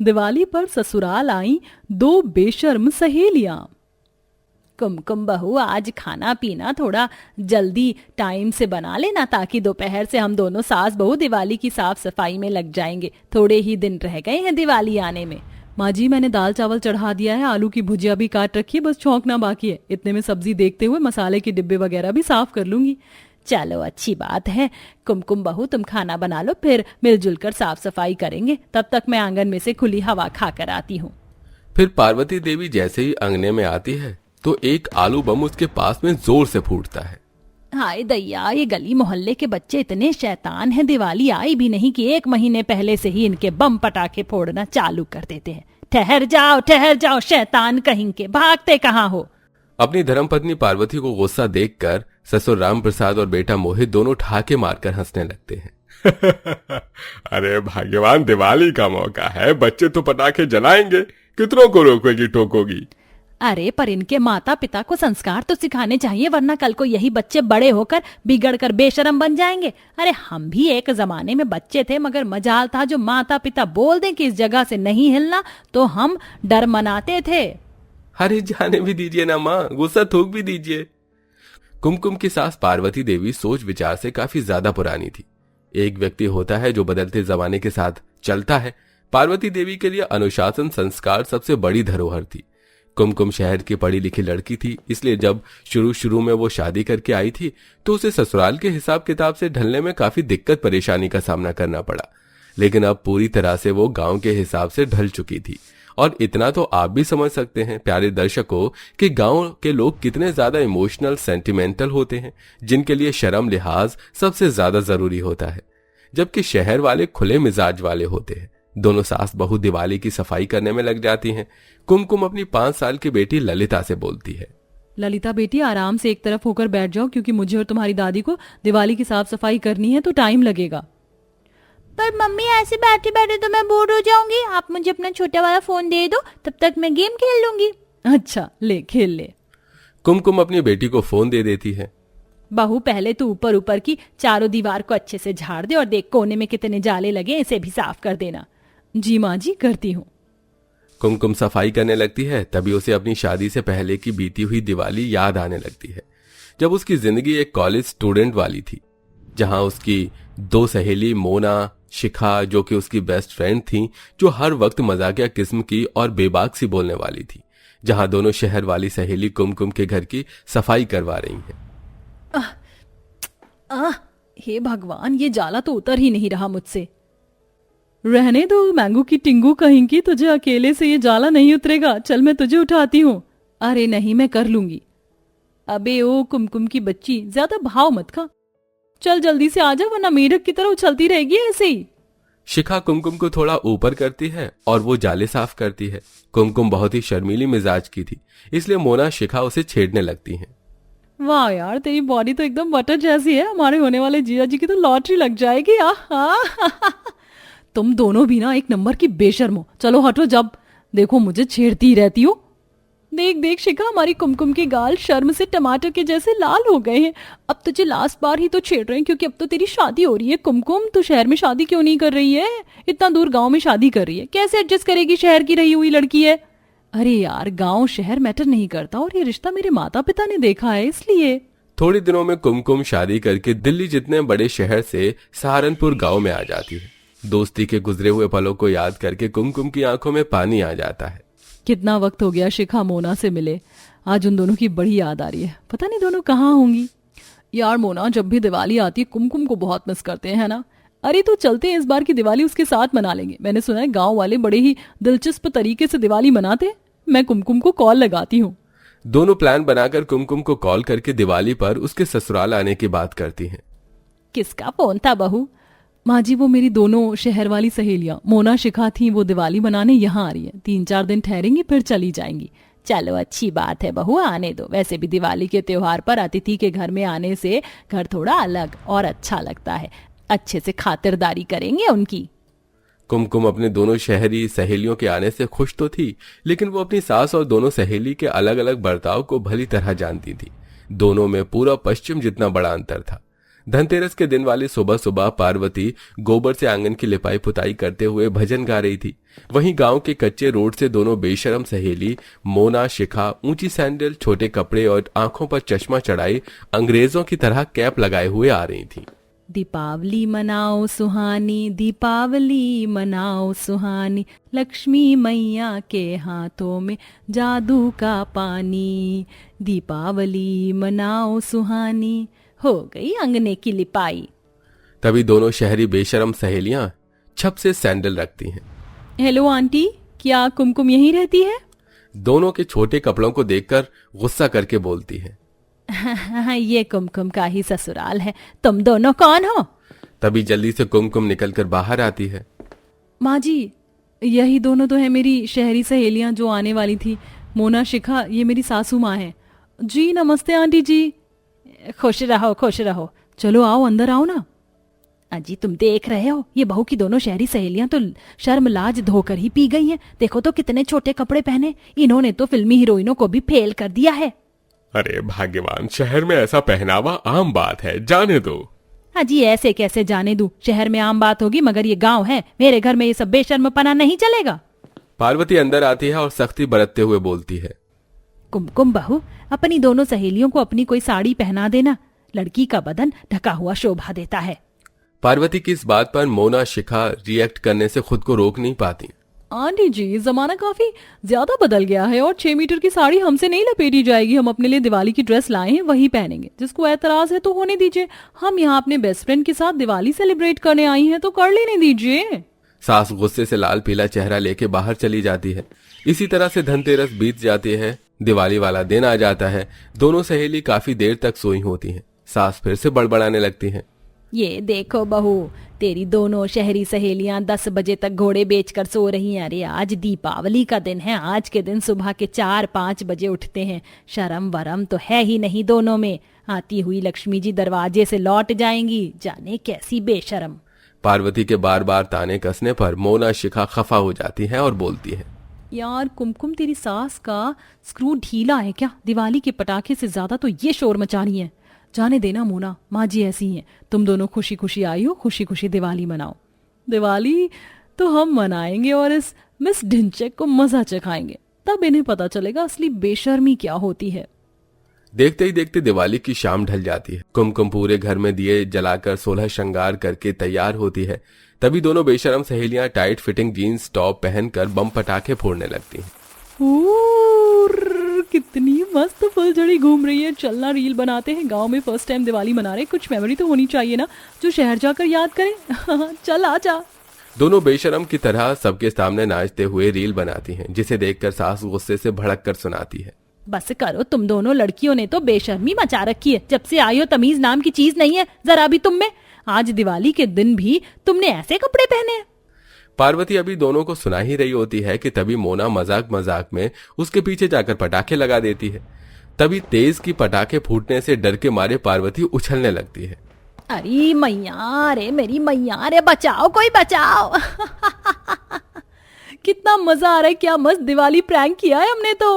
दिवाली पर ससुराल आई दो बेशर्म सहेलियां। कुमकुम बहू, आज खाना पीना थोड़ा जल्दी टाइम से बना लेना, ताकि दोपहर से हम दोनों सास बहू दिवाली की साफ सफाई में लग जाएंगे। थोड़े ही दिन रह गए हैं दिवाली आने में। माँ जी, मैंने दाल चावल चढ़ा दिया है, आलू की भुजिया भी काट रखी है, बस छौंकना बाकी है। इतने में सब्जी देखते हुए मसाले के डिब्बे वगैरह भी साफ कर लूंगी। चलो अच्छी बात है। कुमकुम बहू, तुम खाना बना लो, फिर मिलजुल कर साफ सफाई करेंगे। तब तक मैं आंगन में से खुली हवा खा कर आती हूँ। फिर पार्वती देवी जैसे ही अंगने में आती है तो एक आलू बम उसके पास में जोर से फूटता है। हाय दैया, ये गली मोहल्ले के बच्चे इतने शैतान हैं, दिवाली आई भी नहीं कि 1 महीने पहले से ही इनके बम पटाखे फोड़ना चालू कर देते हैं। ठहर जाओ शैतान कहीं के, भागते कहाँ हो। अपनी धर्मपत्नी पार्वती को गुस्सा देखकर ससुर राम प्रसाद और बेटा मोहित दोनों ठाके मारकर हंसने लगते हैं। अरे भाग्यवान, दिवाली का मौका है, बच्चे तो पटाखे जलाएंगे, कितनों को रोकेगी टोकोगी। अरे पर इनके माता पिता को संस्कार तो सिखाने चाहिए, वरना कल को यही बच्चे बड़े होकर बिगड़ कर बेशरम बन जाएंगे। अरे हम भी एक जमाने में बच्चे थे, मगर मजाल था जो माता पिता बोल दें कि इस जगह से नहीं हिलना तो हम डर मनाते थे। अरे जाने भी दीजिए ना माँ, गुस्सा थूक भी दीजिए। कुमकुम की सास पार्वती देवी सोच विचार से काफी ज्यादा पुरानी थी। एक व्यक्ति होता है जो बदलते जमाने के साथ चलता है। पार्वती देवी के लिए अनुशासन संस्कार सबसे बड़ी धरोहर थी। कुमकुम शहर की पढ़ी लिखी लड़की थी, इसलिए जब शुरू में वो शादी करके आई थी तो उसे ससुराल के हिसाब किताब से ढलने में काफी दिक्कत परेशानी का सामना करना पड़ा। लेकिन अब पूरी तरह से वो गांव के हिसाब से ढल चुकी थी। और इतना तो आप भी समझ सकते हैं प्यारे दर्शकों कि गांव के लोग कितने ज्यादा इमोशनल सेंटिमेंटल होते हैं, जिनके लिए शर्म लिहाज सबसे ज्यादा जरूरी होता है, जबकि शहर वाले खुले मिजाज वाले होते हैं। दोनों सास बहू दिवाली की सफाई करने में लग जाती हैं। कुमकुम अपनी 5 साल की बेटी ललिता से बोलती है। ललिता बेटी, आराम से एक तरफ होकर बैठ जाओ, क्योंकि मुझे और तुम्हारी दादी को दिवाली की साफ सफाई करनी है तो टाइम लगेगा। पर मम्मी, ऐसे बैठे बैठे तो मैं बोर हो जाऊंगी। आप मुझे अपना छोटा वाला फोन दे दो, तब तक मैं गेम खेल लूंगी। अच्छा, ले खेल ले। कुमकुम अपनी बेटी को फोन दे देती है। बहू, पहले तो ऊपर ऊपर की चारों दीवार को अच्छे से झाड़ दे और देख कोने में कितने जाले लगे, इसे भी साफ कर देना। जी माँ जी, करती हूँ। कुमकुम सफाई करने लगती है, तभी उसे अपनी शादी से पहले की बीती हुई दिवाली याद आने लगती है, जब उसकी जिंदगी एक कॉलेज स्टूडेंट वाली थी, जहां उसकी 2 सहेली मोना, शिखा, जो कि उसकी बेस्ट फ्रेंड थी, जो हर वक्त मजाकिया किस्म की और बेबाक सी बोलने वाली थी, जहां दोनों शहर वाली सहेली कुमकुम के घर की सफाई करवा रही हैं। हे भगवान, ये जाला तो उतर ही नहीं रहा मुझसे। रहने दो मैंगो की टिंगू कहीं की, तुझे अकेले से ये जाला नहीं उतरेगा। चल मैं तुझे उठाती हूँ। अरे नहीं, मैं कर लूंगी। अबे ओ कुमकुम की बच्ची, ज्यादा भाव मत खा। चल जल्दी से आ जा, वरना मेढक की तरह उछलती रहेगी ऐसे ही। शिखा कुमकुम को थोड़ा ऊपर करती है और वो जाले साफ करती है। कुमकुम बहुत ही शर्मीली मिजाज की थी, इसलिए मोना शिखा उसे छेड़ने लगती है। वाह यार, तेरी बॉडी तो एकदम बटर जैसी है। हमारे होने वाले जीजा जी की तो लॉटरी लग जाएगी। तुम दोनों भी ना एक नंबर की बेशर्म हो। चलो हटो, जब देखो मुझे छेड़ती ही रहती हो। देख देख शिखा, हमारी कुमकुम के गाल शर्म से टमाटर के जैसे लाल हो गए हैं। अब तुझे लास्ट बार ही तो छेड़ रहे हैं, क्योंकि अब तो तेरी शादी हो रही है। कुमकुम, तू शहर में शादी क्यों नहीं कर रही है? इतना दूर गांव में शादी कर रही है, कैसे एडजस्ट करेगी? शहर की रही हुई लड़की है। अरे यार, गांव शहर मैटर नहीं करता, और ये रिश्ता मेरे माता पिता ने देखा है, इसलिए। थोड़ी दिनों में कुमकुम शादी करके दिल्ली जितने बड़े शहर से सहारनपुर गांव में आ जाती है। दोस्ती के गुजरे हुए पलों को याद करके कुमकुम की आंखों में पानी आ जाता है। कितना वक्त हो गया शिखा मोना से मिले। आज उन दोनों की बड़ी याद आ रही है। पता नहीं दोनों कहाँ होंगी। यार मोना, जब भी दिवाली आती है कुमकुम को बहुत मिस करते हैं ना। अरे तो चलते हैं, इस बार की दिवाली उसके साथ मना लेंगे। मैंने सुना है गांव वाले बड़े ही दिलचस्प तरीके से दिवाली मनाते हैं। मैं कुमकुम को कॉल लगाती हूँ। दोनों प्लान बनाकर कुमकुम को कॉल करके दिवाली पर उसके ससुराल आने की बात करती हैं। किसका फोन था बहू? माँ जी, वो मेरी दोनों शहर वाली सहेलियां मोना शिखा थी, वो दिवाली मनाने यहाँ आ रही हैं। 3-4 दिन ठहरेंगी फिर चली जाएंगी। चलो अच्छी बात है बहू, आने दो। वैसे भी दिवाली के त्योहार पर अतिथि के घर में आने से घर थोड़ा अलग और अच्छा लगता है। अच्छे से खातिरदारी करेंगे उनकी। कुमकुम अपने दोनों शहरी सहेलियों के आने से खुश तो थी, लेकिन वो अपनी सास और दोनों सहेली के अलग अलग बर्ताव को भली तरह जानती थी। दोनों में पूरा पश्चिम जितना बड़ा अंतर था। धनतेरस के दिन वाली सुबह सुबह पार्वती गोबर से आंगन की लिपाई पुताई करते हुए भजन गा रही थी। वहीं गांव के कच्चे रोड से दोनों बेशरम सहेली मोना शिखा ऊंची सैंडल, छोटे कपड़े और आंखों पर चश्मा चढ़ाई अंग्रेजों की तरह कैप लगाए हुए आ रही थी। दीपावली मनाओ सुहानी, दीपावली मनाओ सुहानी, लक्ष्मी मैया के हाथों में जादू का पानी, दीपावली मनाओ सुहानी। हो गई अंगने की लिपाई। तभी दोनों शहरी बेशरम सहेलियां छप से सैंडल रखती हैं। हेलो आंटी, क्या कुमकुम यहीं रहती है? दोनों के छोटे कपड़ों को देखकर गुस्सा करके बोलती है। ये कुमकुम का ही ससुराल है, तुम दोनों कौन हो? तभी जल्दी से कुमकुम निकलकर बाहर आती है। माँ जी, यही दोनों तो है मेरी शहरी सहेलियां जो आने वाली थी। मोना, शिखा, ये मेरी सासू माँ है। जी नमस्ते आंटी जी। खुश रहो खुश रहो। चलो आओ, अंदर आओ ना। अजी तुम देख रहे हो, ये बहू की दोनों शहरी सहेलियां तो शर्म लाज धोकर ही पी गई हैं। देखो तो कितने छोटे कपड़े पहने, इन्होंने तो फिल्मी हीरोइनों को भी फेल कर दिया है। अरे भाग्यवान, शहर में ऐसा पहनावा आम बात है, जाने दो। अजी ऐसे कैसे जाने दूं? शहर में आम बात होगी मगर ये गांव है, मेरे घर में ये सब बेशर्मपना नहीं चलेगा। पार्वती अंदर आती है और सख्ती बरतते हुए बोलती है। कुमकुम बहू, अपनी दोनों सहेलियों को अपनी कोई साड़ी पहना देना, लड़की का बदन ढका हुआ शोभा देता है। पार्वती की इस बात पर मोना शिखा रिएक्ट करने से खुद को रोक नहीं पाती। आंटी जी, जमाना काफी ज्यादा बदल गया है और 6 मीटर की साड़ी हमसे नहीं लपेटी जाएगी। हम अपने लिए दिवाली की ड्रेस लाए हैं, वही पहनेंगे। जिसको एतराज है तो होने दीजिए। हम यहाँ अपने बेस्ट फ्रेंड के साथ दिवाली सेलिब्रेट करने आई हैं, तो कर लेने दीजिए। सास गुस्से से लाल पीला चेहरा लेके बाहर चली जाती है। इसी तरह से धनतेरस बीत जाती है। दिवाली वाला दिन आ जाता है। दोनों सहेली काफी देर तक सोई होती हैं। सास फिर से बड़बड़ाने लगती हैं। ये देखो बहू, तेरी दोनों शहरी सहेलियां 10 बजे तक घोड़े बेचकर सो रही हैं। अरे आज दीपावली का दिन है, आज के दिन सुबह के 4-5 बजे उठते हैं। शर्म वरम तो है ही नहीं दोनों में। आती हुई लक्ष्मी जी दरवाजे से लौट जाएंगी, जाने कैसी बेशरम। पार्वती के बार बार ताने कसने पर मोना शिखा खफा हो जाती है और बोलती है। यार कुमकुम, तेरी सास का स्क्रू ढीला है क्या? दिवाली के पटाखे से ज्यादा तो ये शोर मचा रही है। जाने देना मोना, माँ जी ऐसी हैं। तुम दोनों खुशी खुशी आई हो, खुशी खुशी दिवाली मनाओ। दिवाली तो हम मनाएंगे और इस मिस ढिंचैक को मजा चखाएंगे, तब इन्हें पता चलेगा असली बेशर्मी क्या होती है। देखते ही देखते दिवाली की शाम ढल जाती है। कुमकुम पूरे घर में दिए जलाकर 16 श्रृंगार करके तैयार होती है। तभी दोनों बेशरम सहेलियां टाइट फिटिंग जीन्स टॉप पहनकर बम पटाखे फोड़ने लगती हैं। कितनी मस्त फुलझड़ी घूम रही है। चलना रील बनाते हैं, गांव में फर्स्ट टाइम दिवाली मना रहे। कुछ मेमोरी तो होनी चाहिए ना, जो शहर जाकर याद करें। चल आ जा। दोनों बेशरम की तरह सबके सामने नाचते हुए रील बनाती हैं, जिसे देखकर सास गुस्से से भड़क कर सुनाती है। बस करो, तुम दोनों लड़कियों ने तो बेशर्मी मचा रखी है। जब से आई हो तमीज नाम की चीज नहीं है जरा भी तुम में। आज दिवाली के दिन भी तुमने ऐसे कपड़े पहने हैं। पार्वती अभी दोनों को सुना ही रही होती है कि तभी मोना मजाक मजाक में उसके पीछे जाकर पटाखे लगा देती है। तभी तेज की पटाखे फूटने से डर के मारे पार्वती उछलने लगती है। अरे मैया रे, मेरी मैया रे, बचाओ कोई बचाओ। कितना मजा आ रहा है, क्या मस्त दिवाली प्रैंक किया है हमने तो।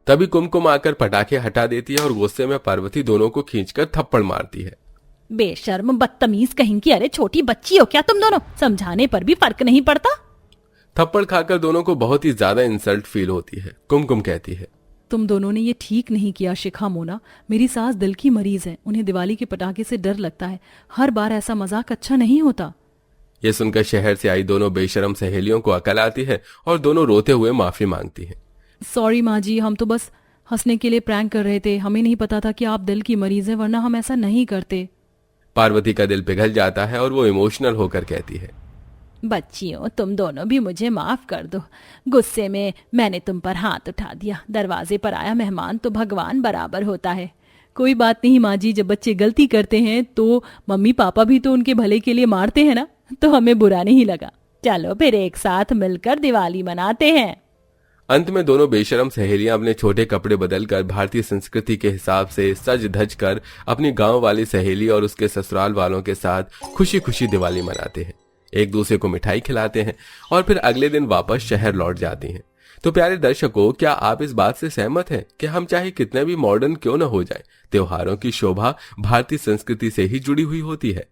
तभी कुमकुम आकर पटाखे हटा देती है और गुस्से में पार्वती दोनों को खींचकर थप्पड़ मारती है। बेशर्म बदतमीज कहीं की। अरे छोटी बच्ची हो क्या तुम दोनों? समझाने पर भी फर्क नहीं पड़ता। थप्पड़ खाकर दोनों को बहुत ही ज्यादा इंसल्ट फील होती है। कुमकुम कहती है, तुम दोनों ने ये ठीक नहीं किया शिखा, मोना। मेरी सास दिल की मरीज है, उन्हें दिवाली के पटाखे से डर लगता है। हर बार ऐसा मजाक अच्छा नहीं होता। ये सुनकर शहर से आई दोनों बेशरम सहेलियों को अकल आती है और दोनों रोते हुए माफी मांगती हैं। सॉरी माँ जी, हम तो बस हंसने के लिए प्रैंक कर रहे थे। हमें नहीं पता था कि आप दिल की मरीज हैं, वरना हम ऐसा नहीं करते। पार्वती का दिल पिघल जाता है और वो इमोशनल होकर कहती है, बच्चियों तुम दोनों भी मुझे माफ कर दो। गुस्से में मैंने तुम पर हाथ उठा दिया। दरवाजे पर आया मेहमान तो भगवान बराबर होता है। कोई बात नहीं माँ जी, जब बच्चे गलती करते हैं तो मम्मी पापा भी तो उनके भले के लिए मारते हैं ना, तो हमें बुरा नहीं लगा। चलो फिर एक साथ मिलकर दिवाली मनाते हैं। अंत में दोनों बेशरम सहेलियां अपने छोटे कपड़े बदलकर भारतीय संस्कृति के हिसाब से सज धज कर अपनी गांव वाली सहेली और उसके ससुराल वालों के साथ खुशी खुशी दिवाली मनाते हैं। एक दूसरे को मिठाई खिलाते हैं और फिर अगले दिन वापस शहर लौट जाती हैं। तो प्यारे दर्शकों, क्या आप इस बात से सहमत हैं कि हम चाहे कितने भी मॉडर्न क्यों न हो जाएं, त्योहारों की शोभा भारतीय संस्कृति से ही जुड़ी हुई होती है।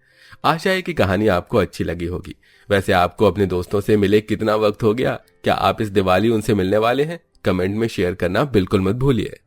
आशा है कि कहानी आपको अच्छी लगी होगी। वैसे आपको अपने दोस्तों से मिले कितना वक्त हो गया? क्या आप इस दिवाली उनसे मिलने वाले हैं? कमेंट में शेयर करना बिल्कुल मत भूलिए।